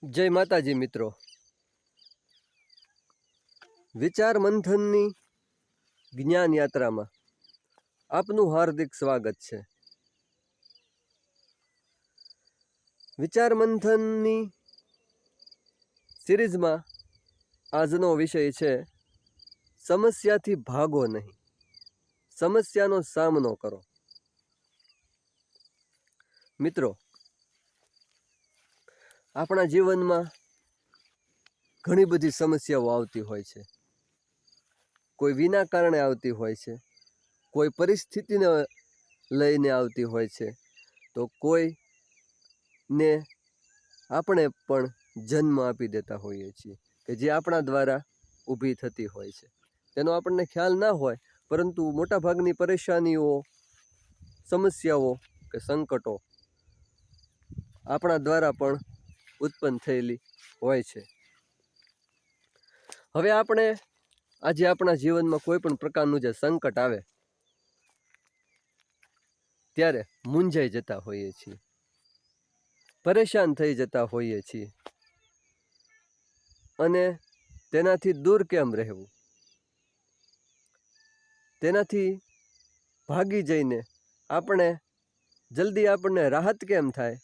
જય માતાજી મિત્રો, વિચાર મંથનની જ્ઞાન યાત્રામાં આપનું હાર્દિક સ્વાગત છે. વિચાર મંથનની સિરીઝમાં આજનો વિષય છે સમસ્યાથી ભાગો નહીં, સમસ્યાનો સામનો કરો. મિત્રો, આપણા જીવનમાં ઘણી બધી સમસ્યાઓ આવતી હોય છે. કોઈ વિના કારણે આવતી હોય છે, કોઈ પરિસ્થિતિને લઈને આવતી હોય છે, તો કોઈને આપણે પણ જન્મ આપી દેતા હોઈએ છીએ કે જે આપણા દ્વારા ઊભી થતી હોય છે. તેનો આપણને ખ્યાલ ના હોય, પરંતુ મોટાભાગની પરેશાનીઓ, સમસ્યાઓ કે સંકટો આપણા દ્વારા પણ ઉત્પન્ન થયેલી હોય છે. હવે આપણે આજે આપણા જીવનમાં કોઈ પણ પ્રકારનું જે સંકટ આવે ત્યારે મૂંઝાઈ જતા હોઈએ છીએ, પરેશાન થઈ જતા હોઈએ છીએ, અને તેનાથી દૂર કેમ રહેવું, તેનાથી ભાગી જઈને જલ્દી આપણને રાહત કેમ થાય,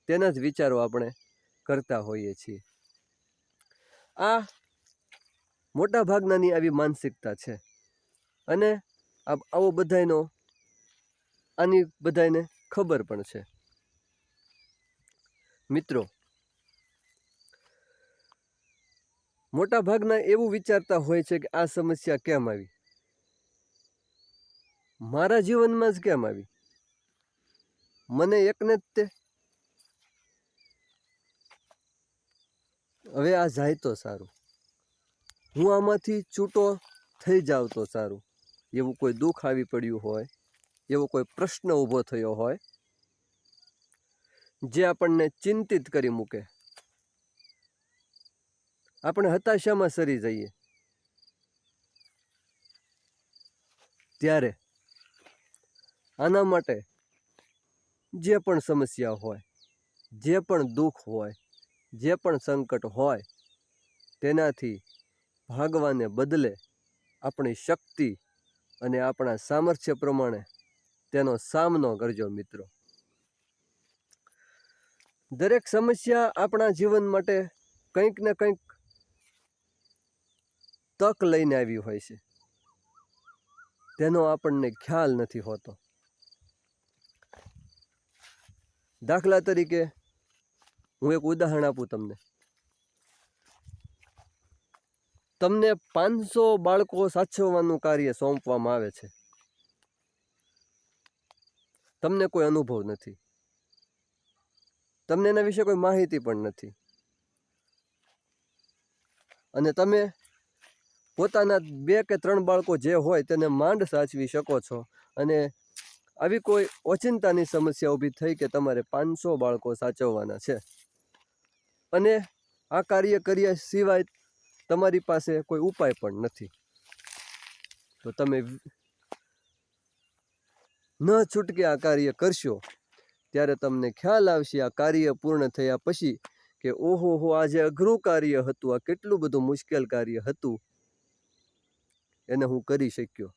તેના જ વિચારો આપણે કરતા હોઈએ છીએ. આ મોટા ભાગનાની આવી માનસિકતા છે, અને આવો આની બધાને ખબર પણ છે. મિત્રો, મોટા ભાગના એવું વિચારતા હોય છે કે આ સમસ્યા કેમ આવી, મારા જીવનમાં જ કેમ આવી, મને એકને જ તે, હવે આ જાય તો સારું, હું આમાંથી છૂટો થઈ જાવ તો સારું. એવું કોઈ દુઃખ આવી પડ્યું હોય, એવો કોઈ પ્રશ્ન ઊભો થયો હોય જે આપણને ચિંતિત કરી મૂકે, આપણે હતાશામાં સરી જઈએ, ત્યારે આના માટે જે પણ સમસ્યા હોય, જે પણ દુઃખ હોય, જે પણ સંકટ હોય, તેનાથી ભાગવાને બદલે આપણી શક્તિ અને આપણા સામર્થ્ય પ્રમાણે તેનો સામનો કરજો. મિત્રો, દરેક સમસ્યા આપણા જીવન માટે કંઈક ને કંઈક તક લઈને આવી હોય છે, તેનો આપણને ખ્યાલ નથી હોતો. દાખલા તરીકે હું એક ઉદાહરણ આપું તમને 500 બાળકો સાચવવાનું કાર્ય સોંપવામાં આવે છે. તમને કોઈ અનુભવ નથી, તમને એના વિશે કોઈ માહિતી પણ નથી, અને તમે પોતાના 2 કે 3 બાળકો જે હોય તેને માંડ સાચવી શકો છો, અને આવી કોઈ ઓચિંતાની સમસ્યા ઊભી થઈ કે તમારે 500 બાળકો સાચવવાના છે, અને આ કાર્ય કર્યા સિવાય તમારી પાસે કોઈ ઉપાય પણ નથી, તો તમે ન છૂટકે આ કાર્ય કરશો. ત્યારે તમને ખ્યાલ આવશે આ કાર્ય પૂર્ણ થયા પછી કે ઓહો, આ જે અઘરું કાર્ય હતું, આ કેટલું બધું મુશ્કેલ કાર્ય હતું, એને હું કરી શક્યો.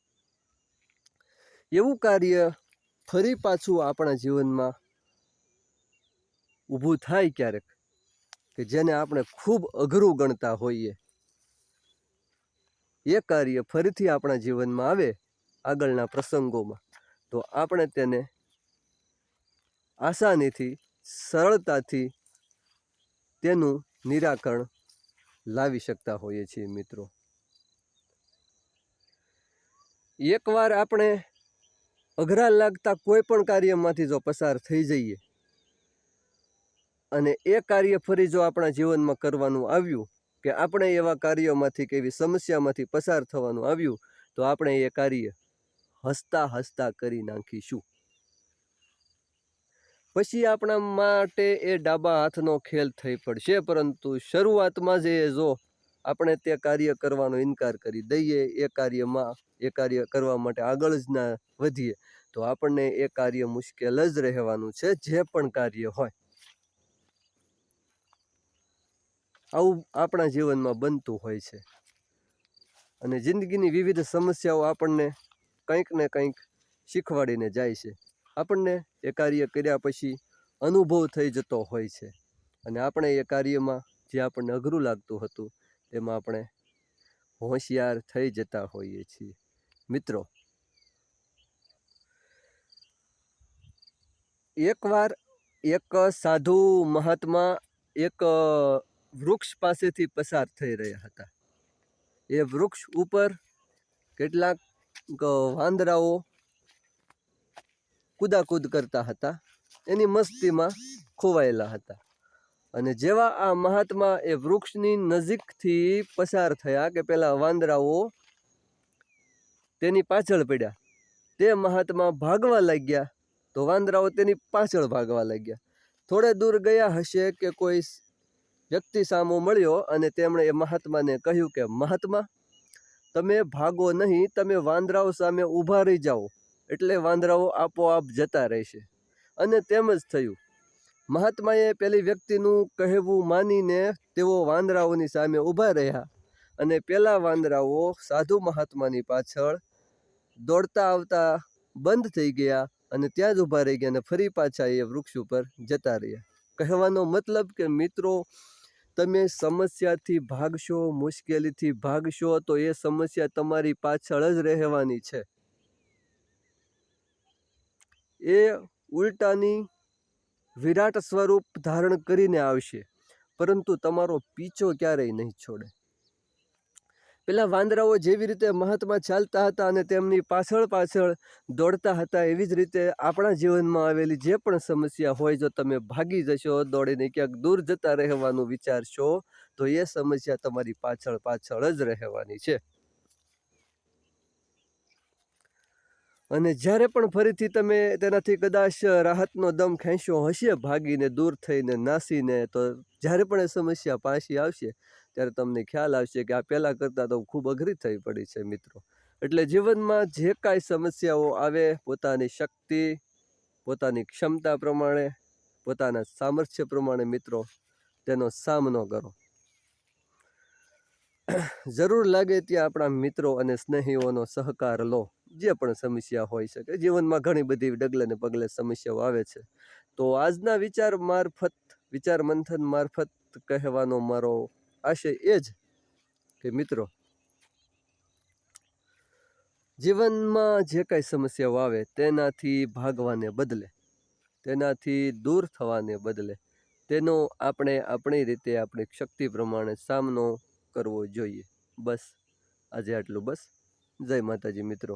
એવું કાર્ય ફરી પાછું આપણા જીવનમાં ઊભું થાય ક્યારેક, કે જેને આપણે ખૂબ અઘરું ગણતા હોઈએ, એ કાર્ય ફરીથી આપણા જીવનમાં આવે આગળના પ્રસંગોમાં, તો આપણે તેને આસાનીથી, સરળતાથી તેનું નિરાકરણ લાવી શકતા હોઈએ છીએ. મિત્રો, એકવાર આપણે અઘરા લાગતા કોઈ પણ કાર્યમાંથી જો પસાર થઈ જઈએ, અને એ કાર્ય ફરી જો આપણા જીવનમાં કરવાનું આવ્યું, કે આપણે એવા કાર્યોમાંથી કે એવી સમસ્યામાંથી પસાર થવાનું આવ્યું, તો આપણે એ કાર્ય હસતા હસતા કરી નાખીશું. પછી આપણા માટે એ ડાબા હાથનો ખેલ થઈ પડશે, પરંતુ શરૂઆતમાં જ જો આપણે તે કાર્ય કરવાનો ઇનકાર કરી દઈએ, એ કાર્ય કરવા માટે આગળ જ ના વધીએ, તો આપણને એ કાર્ય મુશ્કેલ જ રહેવાનું છે, જે પણ કાર્ય હોય. આવું આપણા જીવનમાં બનતું હોય છે. અને જિંદગીની વિવિધ સમસ્યાઓ આપણને કંઈક ને કંઈક શીખવાડીને જાય છે. આપણને એ કાર્ય કર્યા પછી અનુભવ થઈ જતો હોય છે અને આપણે એ કાર્યમાં જે આપણને અઘરું લાગતું હતું એમાં આપણે હોશિયાર થઈ જતા હોઈએ છીએ. મિત્રો, એકવાર એક સાધુ મહાત્મા એક વૃક્ષ પાસેથી પસાર થઈ રહ્યા હતા. એ વૃક્ષ ઉપર કેટલાક વાંદરાઓ કૂદાકૂદ કરતા હતા, એની મસ્તીમાં ખોવાયેલા હતા. અને જેવા આ મહાત્મા એ વૃક્ષની નજીકથી પસાર થયા કે પેલા વાંદરાઓ તેની પાછળ પડ્યા. તે મહાત્મા ભાગવા લાગ્યા તો વાંદરાઓ તેની પાછળ ભાગવા લાગ્યા. થોડે દૂર ગયા હશે કે કોઈ વ્યક્તિ સામો મળ્યો અને તેમણે એ મહાત્માને કહ્યું કે મહાત્મા, તમે ભાગો નહીં, તમે વાંદરાઓ સામે ઊભા રહી જાઓ એટલે વાંદરાઓ આપોઆપ જતા રહેશે. અને તેમ જ થયું. મહાત્માએ પેલી વ્યક્તિનું કહેવું માનીને તેઓ વાંદરાઓની સામે ઊભા રહ્યા અને પેલા વાંદરાઓ સાધુ મહાત્માની પાછળ દોડતા આવતા બંધ થઈ ગયા અને ત્યાં જ ઊભા રહી ગયા અને ફરી પાછા એ વૃક્ષ ઉપર જતા રહ્યા. કહેવાનો મતલબ કે મિત્રો, તમે સમસ્યાથી ભાગશો, મુશ્કેલીથી ભાગશો તો એ સમસ્યા તમારી પાછળ જ રહેવાની છે. એ ઉલટાની વિરાટ સ્વરૂપ ધારણ કરીને આવશે, પરંતુ તમારો પીછો ક્યારેય નહીં છોડે. પેલા વાંદરાઓ જેવી રીતે મહાત્મા ચાલતા હતા અને તેમની પાછળ પાછળ દોડતા હતા, એવી જ રીતે આપણા જીવનમાં આવેલી જે પણ સમસ્યા હોય, જો તમે ભાગી જશો, દોડીને ક્યાંક દૂર જતા રહેવાનું વિચારશો તો એ સમસ્યા તમારી પાછળ પાછળ જ રહેવાની છે. અને જ્યારે પણ ફરીથી તમે તેનાથી કદાચ રાહતનો દમ ખેંચ્યો હશે ભાગીને, દૂર થઈને, નાસીને, તો જ્યારે પણ એ સમસ્યા પાછી આવશે ત્યારે તમને ખ્યાલ આવશે કે આ પહેલાં કરતાં તો ખૂબ અઘરી થઈ પડી છે. મિત્રો, એટલે જીવનમાં જે કાંઈ સમસ્યાઓ આવે, પોતાની શક્તિ, પોતાની ક્ષમતા પ્રમાણે, પોતાના સામર્થ્ય પ્રમાણે મિત્રો તેનો સામનો કરો. જરૂર લાગે ત્યાં આપણા મિત્રો અને સ્નેહીઓનો સહકાર લો. જે પણ સમસ્યા હોઈ શકે, જીવનમાં ઘણી બધી ડગલે ને પગલે સમસ્યાઓ આવે છે. તો આજના વિચાર મંથન મારફત કહેવાનો મારો આશય એ જ કે મિત્રો, જીવનમાં જે કાંઈ સમસ્યાઓ આવે તેનાથી ભાગવાને બદલે, તેનાથી દૂર થવાને બદલે તેનો આપણે આપણી રીતે, આપણી શક્તિ પ્રમાણે સામનો કરવો જોઈએ. બસ આજે આટલું. બસ. જય માતાજી મિત્રો.